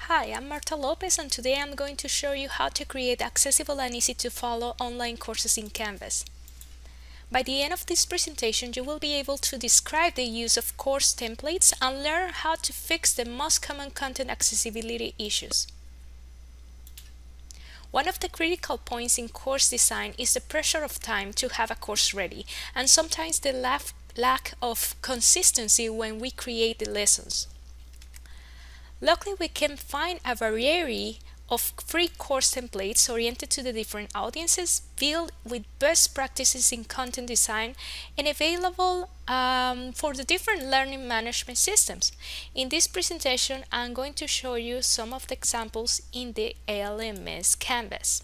Hi, I'm Marta Lopez and today I'm going to show you how to create accessible and easy to follow online courses in Canvas. By the end of this presentation, you will be able to describe the use of course templates and learn how to fix the most common content accessibility issues. One of the critical points in course design is the pressure of time to have a course ready, and sometimes the lack of consistency when we create the lessons. Luckily, we can find a variety of free course templates oriented to the different audiences, built with best practices in content design, and available for the different learning management systems. In this presentation, I'm going to show you some of the examples in the LMS Canvas.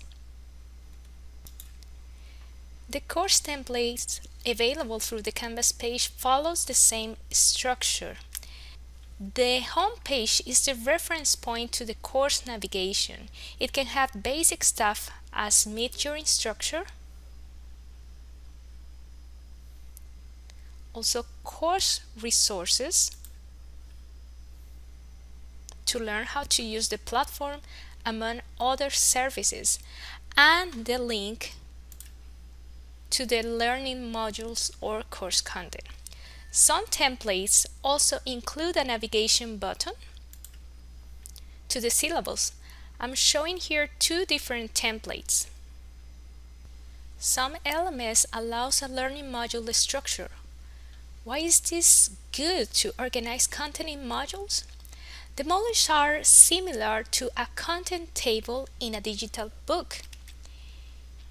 The course templates available through the Canvas page follows the same structure. The home page is the reference point to the course navigation. It can have basic stuff as Meet Your Instructor, also course resources to learn how to use the platform among other services, and the link to the learning modules or course content. Some templates also include a navigation button to the syllabus. I'm showing here two different templates. Some LMS allows a learning module structure. Why is this good to organize content in modules? The modules are similar to a content table in a digital book.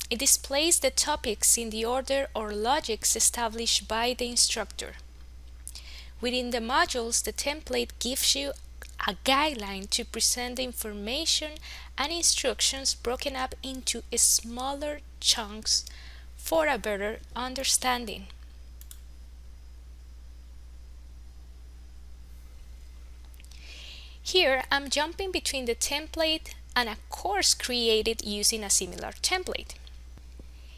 It displays the topics in the order or logics established by the instructor. Within the modules, the template gives you a guideline to present the information and instructions broken up into smaller chunks for a better understanding. Here, I'm jumping between the template and a course created using a similar template.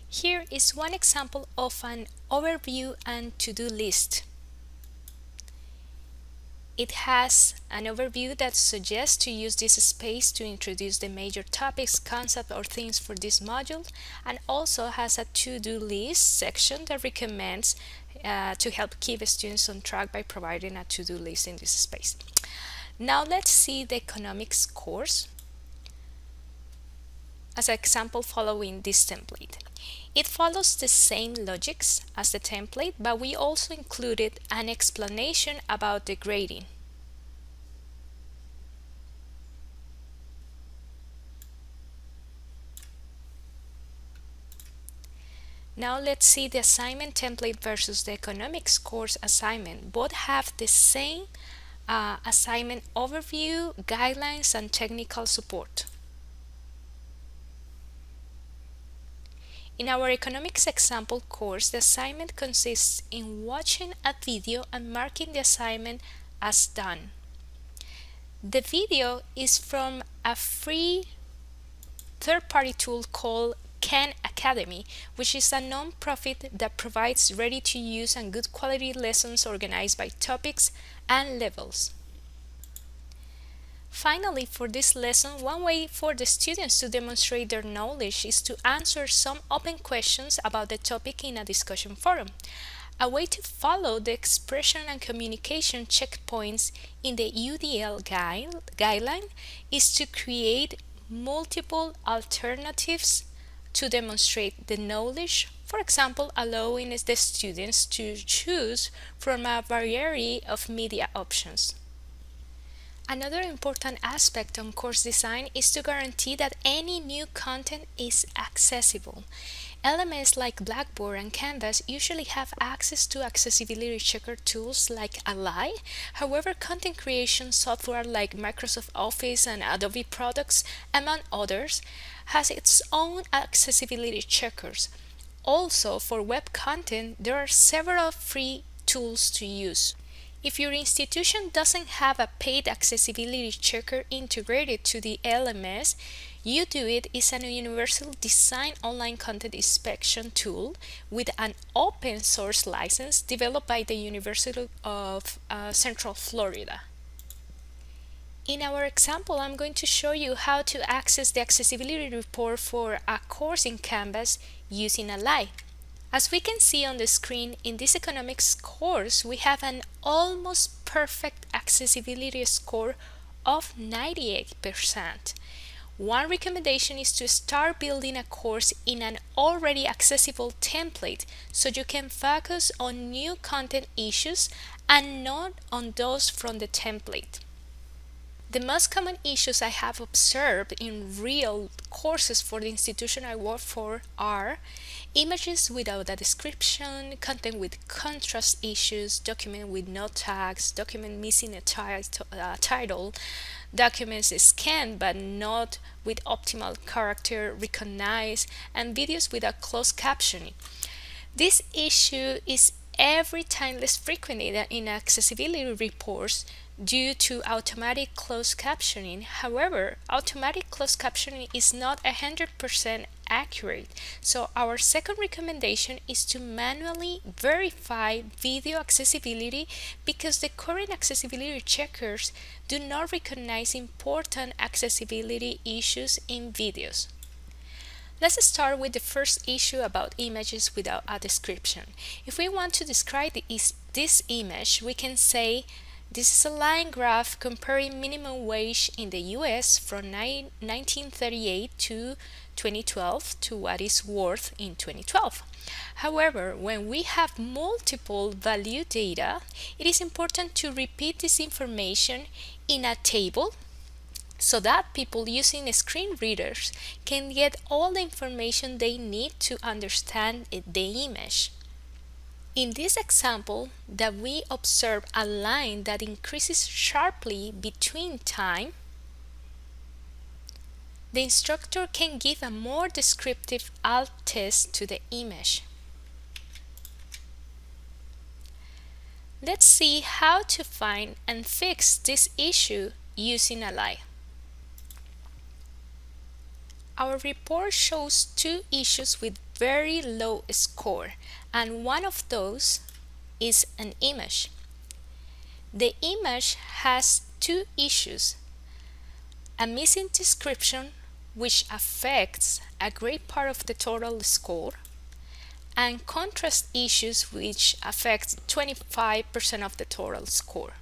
Here is one example of an overview and to-do list. It has an overview that suggests to use this space to introduce the major topics, concepts, or themes for this module, and also has a to-do list section that recommends to help keep students on track by providing a to-do list in this space. Now let's see the economics course as an example following this template. It follows the same logics as the template, but we also included an explanation about the grading. Now let's see the assignment template versus the economics course assignment. Both have the same assignment overview, guidelines, and technical support. In our economics example course, the assignment consists in watching a video and marking the assignment as done. The video is from a free third-party tool called Khan Academy, which is a non-profit that provides ready-to-use and good quality lessons organized by topics and levels. Finally, for this lesson, one way for the students to demonstrate their knowledge is to answer some open questions about the topic in a discussion forum. A way to follow the expression and communication checkpoints in the UDL guideline is to create multiple alternatives to demonstrate the knowledge, for example, allowing the students to choose from a variety of media options. Another important aspect on course design is to guarantee that any new content is accessible. LMS like Blackboard and Canvas usually have access to accessibility checker tools like Ally. However, content creation software like Microsoft Office and Adobe products, among others, has its own accessibility checkers. Also, for web content, there are several free tools to use. If your institution doesn't have a paid accessibility checker integrated to the LMS, UDoIT is a universal design online content inspection tool with an open source license developed by the University of Central Florida. In our example, I'm going to show you how to access the accessibility report for a course in Canvas using Ally. As we can see on the screen, in this economics course, we have an almost perfect accessibility score of 98%. One recommendation is to start building a course in an already accessible template so you can focus on new content issues and not on those from the template. The most common issues I have observed in real courses for the institution I work for are images without a description, content with contrast issues, document with no tags, document missing a title, documents scanned but not with optimal character recognized, and videos without closed captioning. This issue is every time less frequent in accessibility reports due to automatic closed captioning. However, automatic closed captioning is not 100% accurate, so our second recommendation is to manually verify video accessibility because the current accessibility checkers do not recognize important accessibility issues in videos. Let's start with the first issue about images without a description. If we want to describe this image, we can say this is a line graph comparing minimum wage in the US from 1938 to 2012 to what is worth in 2012. However, when we have multiple value data, it is important to repeat this information in a table so that people using screen readers can get all the information they need to understand the image. In this example, that we observe a line that increases sharply between time, the instructor can give a more descriptive alt test to the image. Let's see how to find and fix this issue using Ally. Our report shows two issues with very low score, and one of those is an image. The image has two issues: a missing description, which affects a great part of the total score, and contrast issues, which affect 25% of the total score.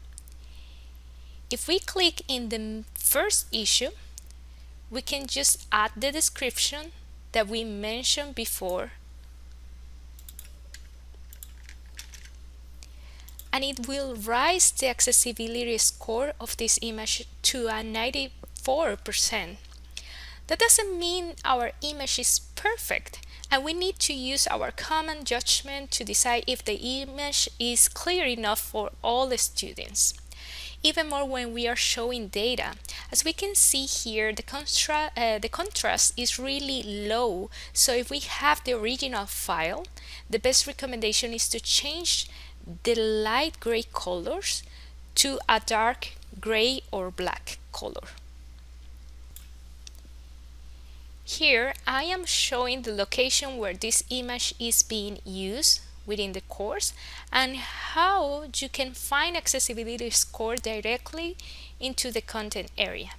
If we click in the first issue, we can just add the description that we mentioned before, and it will raise the accessibility score of this image to a 94%. That doesn't mean our image is perfect, and we need to use our common judgment to decide if the image is clear enough for all the students. Even more when we are showing data. As we can see here, the contrast is really low, so if we have the original file, the best recommendation is to change the light gray colors to a dark gray or black color. Here I am showing the location where this image is being used within the course and how you can find accessibility score directly into the content area.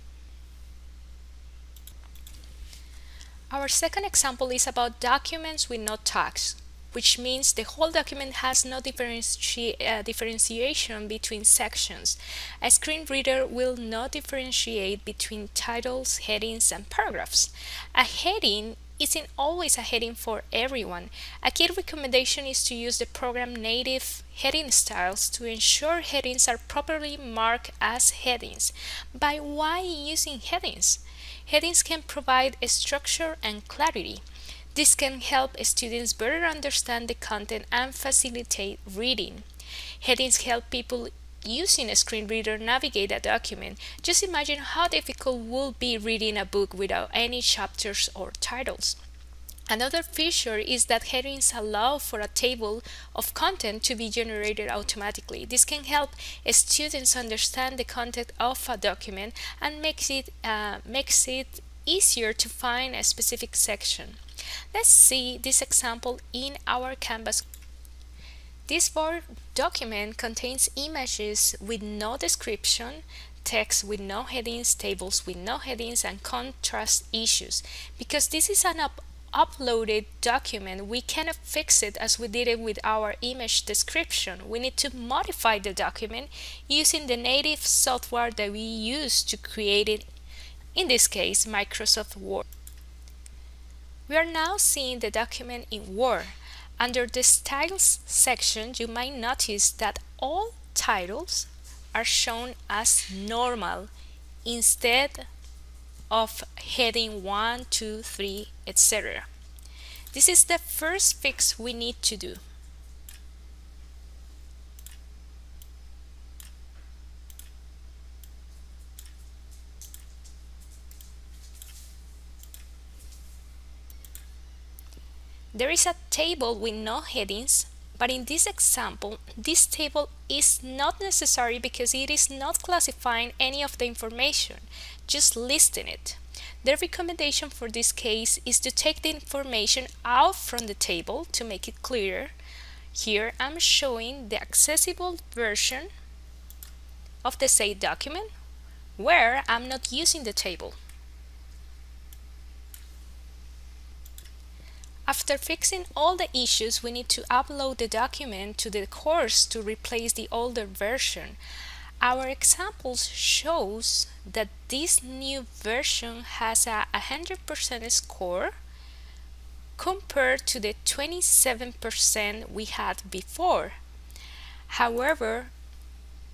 Our second example is about documents with no tags, which means the whole document has no differentiation between sections. A screen reader will not differentiate between titles, headings, and paragraphs. A heading isn't always a heading for everyone. A key recommendation is to use the program native heading styles to ensure headings are properly marked as headings. But why using headings? Headings can provide a structure and clarity. This can help students better understand the content and facilitate reading. Headings help people using a screen reader navigate a document. Just imagine how difficult it will be reading a book without any chapters or titles. Another feature is that headings allow for a table of content to be generated automatically. This can help students understand the content of a document and makes it easier to find a specific section. Let's see this example in our Canvas. This Word document contains images with no description, text with no headings, tables with no headings, and contrast issues. Because this is an uploaded document, we cannot fix it as we did it with our image description. We need to modify the document using the native software that we use to create it, in this case Microsoft Word. We are now seeing the document in Word. Under the Styles section, you might notice that all titles are shown as normal instead of heading 1, 2, 3, etc. This is the first fix we need to do. There is a table with no headings, but in this example, this table is not necessary because it is not classifying any of the information, just listing it. The recommendation for this case is to take the information out from the table to make it clearer. Here I'm showing the accessible version of the said document where I'm not using the table. After fixing all the issues, we need to upload the document to the course to replace the older version. Our examples shows that this new version has a 100% score compared to the 27% we had before. However,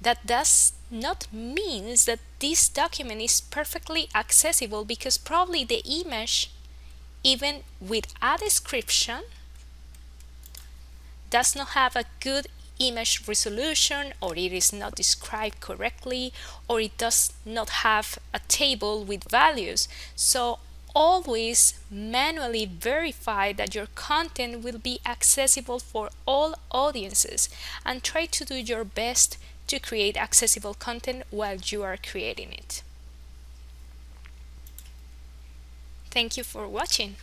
that does not mean that this document is perfectly accessible because probably the image, even with a description, does not have a good image resolution, or it is not described correctly, or it does not have a table with values. So always manually verify that your content will be accessible for all audiences and try to do your best to create accessible content while you are creating it. Thank you for watching.